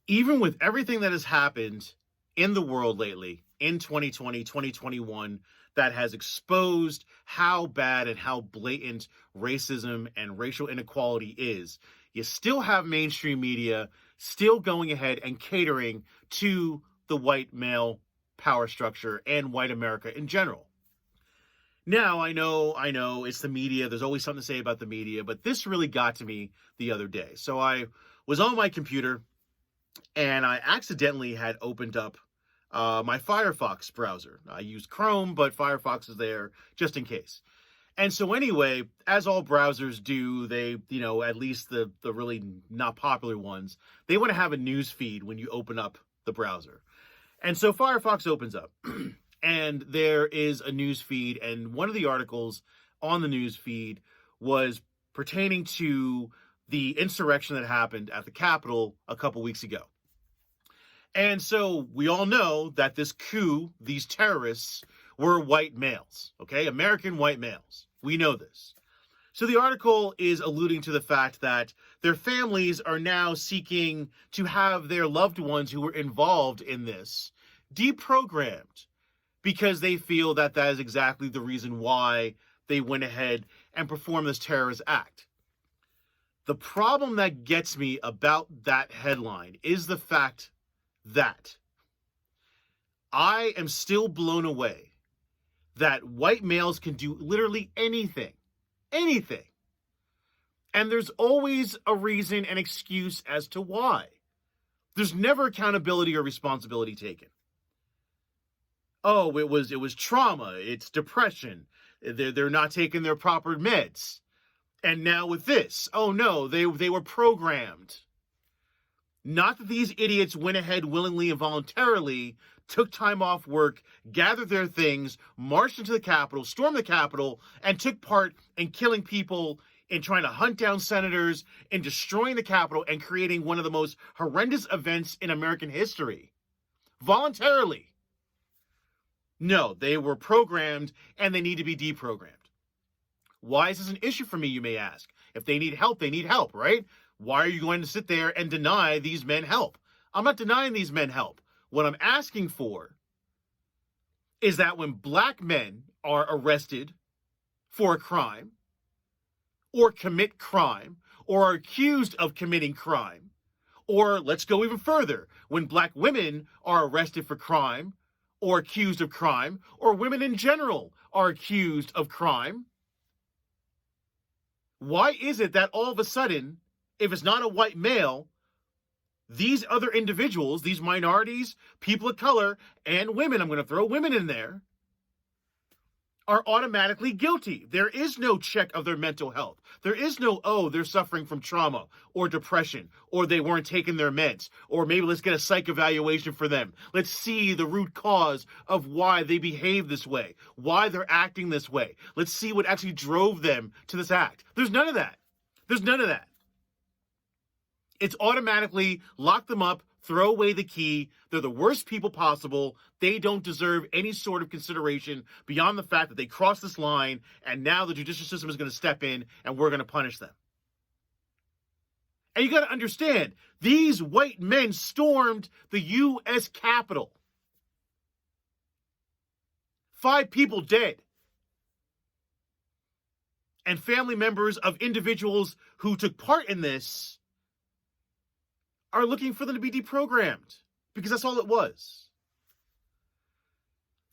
even with everything that has happened in the world lately, in 2020, 2021, that has exposed how bad and how blatant racism and racial inequality is, you still have mainstream media still going ahead and catering to the white male power structure and white America in general. Now, I know, it's the media. There's always something to say about the media, but this really got to me the other day. So I was on my computer and I accidentally had opened up my Firefox browser. I use Chrome, but Firefox is there just in case. And so anyway, as all browsers do, they, at least the really not popular ones, they want to have a news feed when you open up the browser. And so Firefox opens up and there is a news feed, and one of the articles on the news feed was pertaining to the insurrection that happened at the Capitol a couple weeks ago. And so we all know that this coup, these terrorists, were white males, okay? American white males. We know this. So the article is alluding to the fact that their families are now seeking to have their loved ones who were involved in this deprogrammed because they feel that that is exactly the reason why they went ahead and performed this terrorist act. The problem that gets me about that headline is the fact that I am still blown away that white males can do literally anything. Anything. And there's always a reason and excuse as to why. There's never accountability or responsibility taken. Oh, it was trauma. It's depression. They're not taking their proper meds. And now with this, oh no, they were programmed. Not that these idiots went ahead willingly and voluntarily, took time off work, gathered their things, marched into the Capitol, stormed the Capitol, and took part in killing people, in trying to hunt down senators, in destroying the Capitol, and creating one of the most horrendous events in American history. Voluntarily. No, they were programmed, and they need to be deprogrammed. Why is this an issue for me, you may ask? If they need help, right? Why are you going to sit there and deny these men help? I'm not denying these men help. What I'm asking for is that when black men are arrested for a crime, or commit crime, or are accused of committing crime, or let's go even further, when black women are arrested for crime, or accused of crime, or women in general are accused of crime, why is it that all of a sudden, if it's not a white male, these other individuals, these minorities, people of color, and women, I'm going to throw women in there, are automatically guilty? There is no check of their mental health. There is no, oh, they're suffering from trauma or depression, or they weren't taking their meds, or maybe let's get a psych evaluation for them. Let's see the root cause of why they behave this way, why they're acting this way. Let's see what actually drove them to this act. There's none of that. There's none of that. It's automatically lock them up, throw away the key. They're the worst people possible. They don't deserve any sort of consideration beyond the fact that they crossed this line, and now the judicial system is going to step in and we're going to punish them. And you got to understand, these white men stormed the U.S. Capitol. 5 people dead. And family members of individuals who took part in this are looking for them to be deprogrammed, because that's all it was.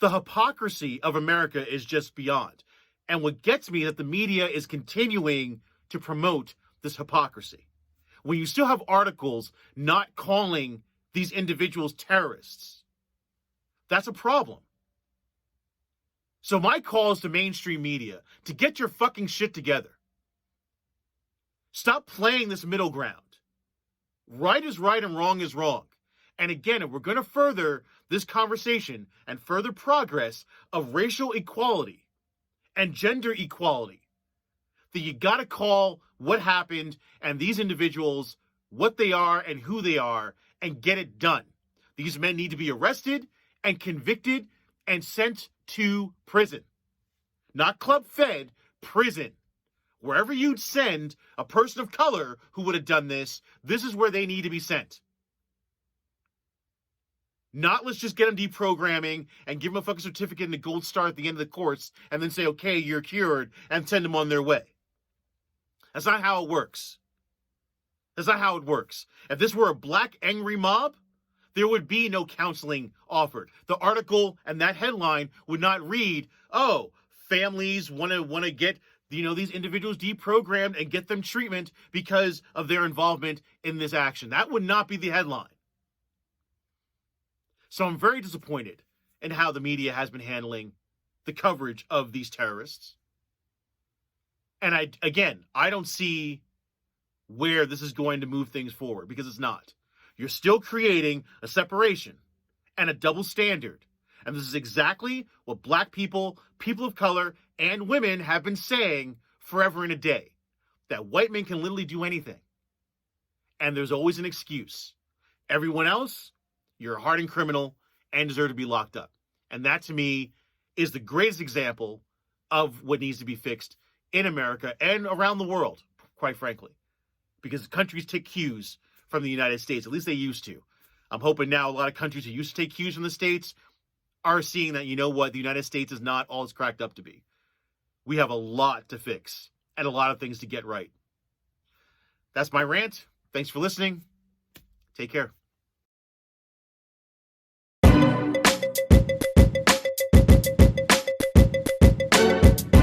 The hypocrisy of America is just beyond. And what gets me is that the media is continuing to promote this hypocrisy. When you still have articles not calling these individuals terrorists, that's a problem. So my call is to mainstream media to get your fucking shit together. Stop playing this middle ground. Right is right and wrong is wrong. And again, if we're going to further this conversation and further progress of racial equality and gender equality, then you got to call what happened and these individuals what they are and who they are and get it done. These men need to be arrested and convicted and sent to prison. Not club fed, prison. Wherever you'd send a person of color who would have done this, this is where they need to be sent. Not let's just get them deprogramming and give them a fucking certificate and a gold star at the end of the course and then say, okay, you're cured, and send them on their way. That's not how it works. That's not how it works. If this were a black angry mob, there would be no counseling offered. The article and that headline would not read, oh, families want to get these individuals deprogrammed and get them treatment because of their involvement in this action. That would not be the headline. So I'm very disappointed in how the media has been handling the coverage of these terrorists. And I don't see where this is going to move things forward, because it's not. You're still creating a separation and a double standard. And this is exactly what black people, people of color, and women have been saying forever and a day. That white men can literally do anything. And there's always an excuse. Everyone else, you're a hardened criminal and deserve to be locked up. And that, to me, is the greatest example of what needs to be fixed in America and around the world, quite frankly. Because countries take cues from the United States. At least they used to. I'm hoping now a lot of countries who used to take cues from the States are seeing that, you know what, the United States is not all it's cracked up to be. We have a lot to fix and a lot of things to get right. That's my rant. Thanks for listening. Take care.